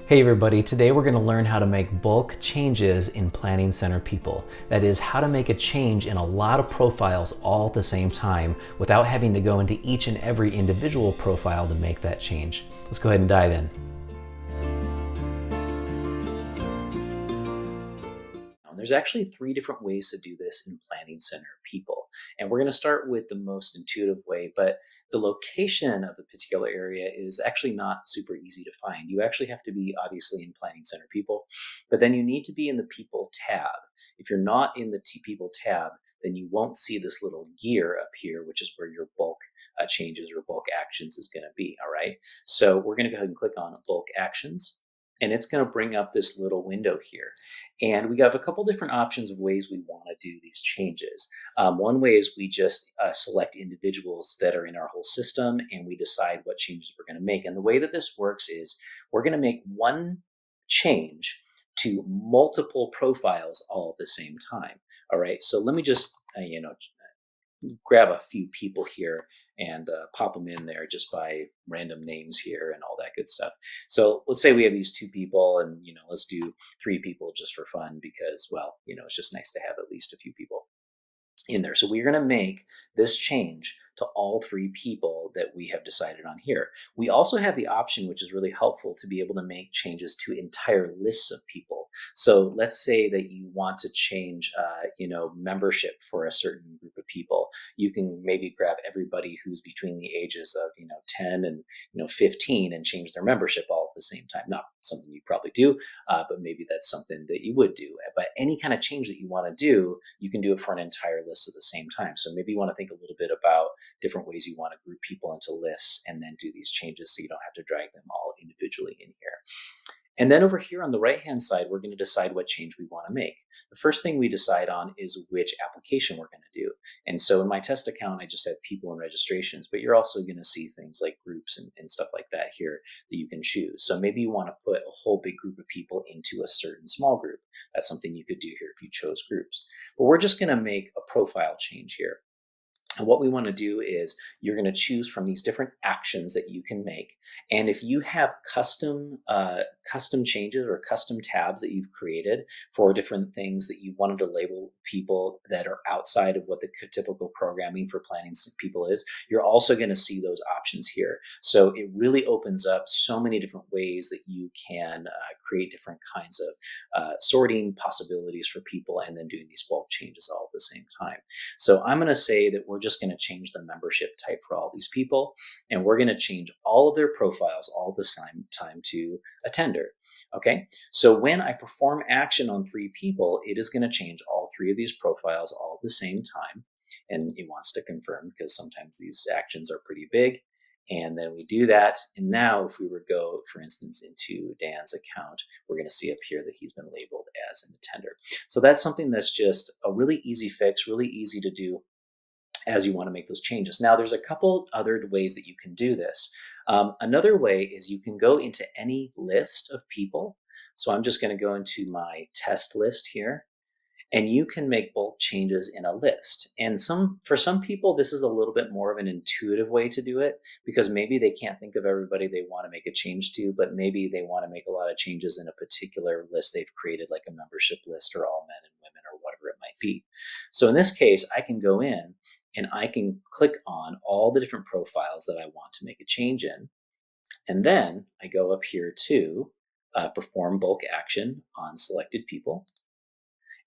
Hey everybody, today we're going to learn how to make bulk changes in Planning Center People. That is, how to make a change in a lot of profiles all at the same time without having to go into each and every individual profile to make that change. Let's go ahead and dive in. There's actually 3 different ways to do this in Planning Center People. And we're going to start with the most intuitive way, but the location of the particular area is actually not super easy to find. You actually have to be obviously in Planning Center People, but then you need to be in the People tab. If you're not in the People tab, then you won't see this little gear up here, which is where your bulk changes or bulk actions is going to be. All right. So we're going to go ahead and click on bulk actions, and it's going to bring up this little window here. And we have a couple different options of ways we want to do these changes. One way is we just select individuals that are in our whole system and we decide what changes we're going to make. And the way that this works is we're going to make one change to multiple profiles all at the same time. All right, so let me just, grab a few people here and pop them in there just by random names here and all that good stuff. So let's say we have these 2 people, and let's do 3 people just for fun because, well, it's just nice to have at least a few people in there. So we're going to make this change to all 3 people that we have decided on here. We also have the option, which is really helpful, to be able to make changes to entire lists of people. So let's say that you want to change, membership for a certain group of people. You can maybe grab everybody who's between the ages of 10 and 15 and change their membership all at the same time. Not something you probably do, but maybe that's something that you would do. But any kind of change that you want to do, you can do it for an entire list at the same time. So maybe you want to think a little bit about different ways you want to group people into lists and then do these changes so you don't have to drag them all individually in here. And then over here on the right-hand side, we're going to decide what change we want to make. The first thing we decide on is which application we're going to do. And so in my test account, I just have people and registrations, but you're also going to see things like groups and stuff like that here that you can choose. So maybe you want to put a whole big group of people into a certain small group. That's something you could do here if you chose groups. But we're just going to make a profile change here. And what we want to do is you're going to choose from these different actions that you can make. And if you have custom changes or custom tabs that you've created for different things that you wanted to label people that are outside of what the typical programming for Planning People is, you're also going to see those options here. So it really opens up so many different ways that you can create different kinds of sorting possibilities for people and then doing these bulk changes all at the same time. So I'm going to say that we're just going to change the membership type for all these people, and we're going to change all of their profiles all at the same time to attender. Okay, so when I perform action on 3 people, it is going to change all 3 of these profiles all at the same time, and it wants to confirm because sometimes these actions are pretty big. And then we do that. And now if we were to go, for instance, into Dan's account, we're going to see up here that he's been labeled as an attender. So that's something that's just a really easy fix, really easy to do as you want to make those changes. Now, there's a couple other ways that you can do this. Another way is you can go into any list of people. So I'm just going to go into my test list here, and you can make bulk changes in a list. And for some people, this is a little bit more of an intuitive way to do it because maybe they can't think of everybody they want to make a change to, but maybe they want to make a lot of changes in a particular list they've created, like a membership list or all men and women or whatever it might be. So in this case, I can go in and I can click on all the different profiles that I want to make a change in. And then I go up here to perform bulk action on selected people.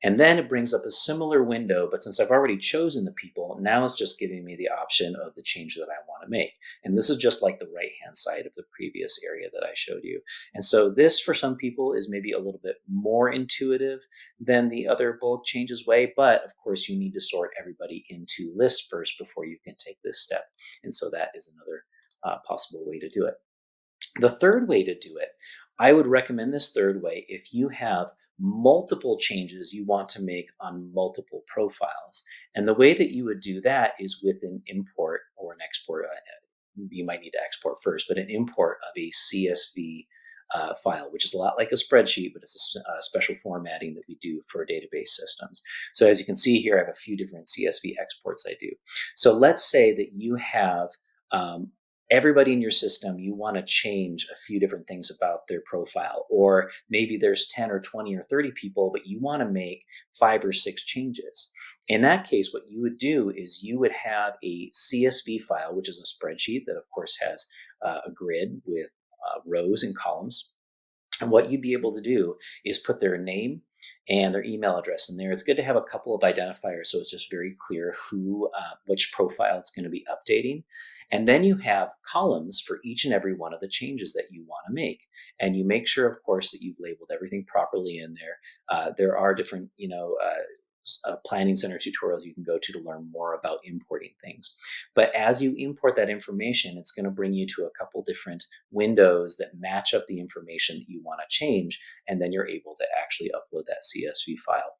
And then it brings up a similar window, but since I've already chosen the people, now it's just giving me the option of the change that I want to make. And this is just like the right-hand side of the previous area that I showed you. And so this, for some people, is maybe a little bit more intuitive than the other bulk changes way, but of course you need to sort everybody into lists first before you can take this step. And so that is another possible way to do it. The third way to do it, I would recommend this third way if you have multiple changes you want to make on multiple profiles. And the way that you would do that is with an import or an export. You might need to export first, but an import of a CSV file, which is a lot like a spreadsheet, but it's a special formatting that we do for database systems. So as you can see here, I have a few different CSV exports I do. So let's say that you have everybody in your system, you want to change a few different things about their profile, or maybe there's 10 or 20 or 30 people, but you want to make 5 or 6 changes. In that case, what you would do is you would have a CSV file, which is a spreadsheet that, of course, has a grid with rows and columns. And what you'd be able to do is put their name and their email address in there. It's good to have a couple of identifiers so it's just very clear which profile it's going to be updating. And then you have columns for each and every one of the changes that you want to make. And you make sure, of course, that you've labeled everything properly in there. There are different, planning center tutorials you can go to learn more about importing things. But as you import that information, it's going to bring you to a couple different windows that match up the information that you want to change. And then you're able to actually upload that CSV file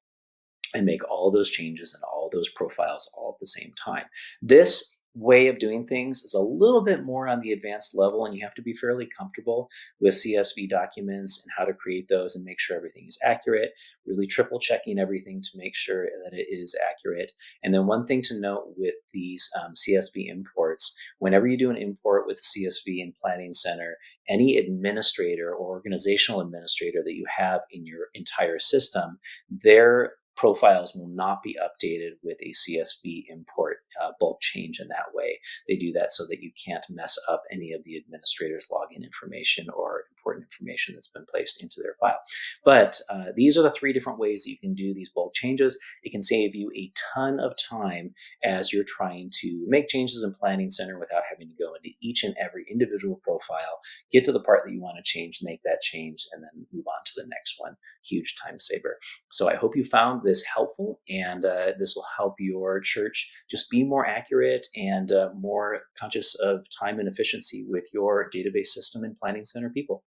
and make all those changes and all those profiles all at the same time. This way of doing things is a little bit more on the advanced level, and you have to be fairly comfortable with CSV documents and how to create those and make sure everything is accurate, really triple checking everything to make sure that it is accurate. And then one thing to note with these CSV imports, whenever you do an import with CSV and Planning Center, any administrator or organizational administrator that you have in your entire system, their profiles will not be updated with a CSV import bulk change in that way. They do that so that you can't mess up any of the administrator's login information or important information that's been placed into their file. But these are the 3 different ways that you can do these bulk changes. It can save you a ton of time as you're trying to make changes in Planning Center without having to go into each and every individual profile, get to the part that you want to change, make that change, and then move on to the next one. Huge time saver. So I hope you found this helpful, and this will help your church just be more accurate and more conscious of time and efficiency with your database system and Planning Center people.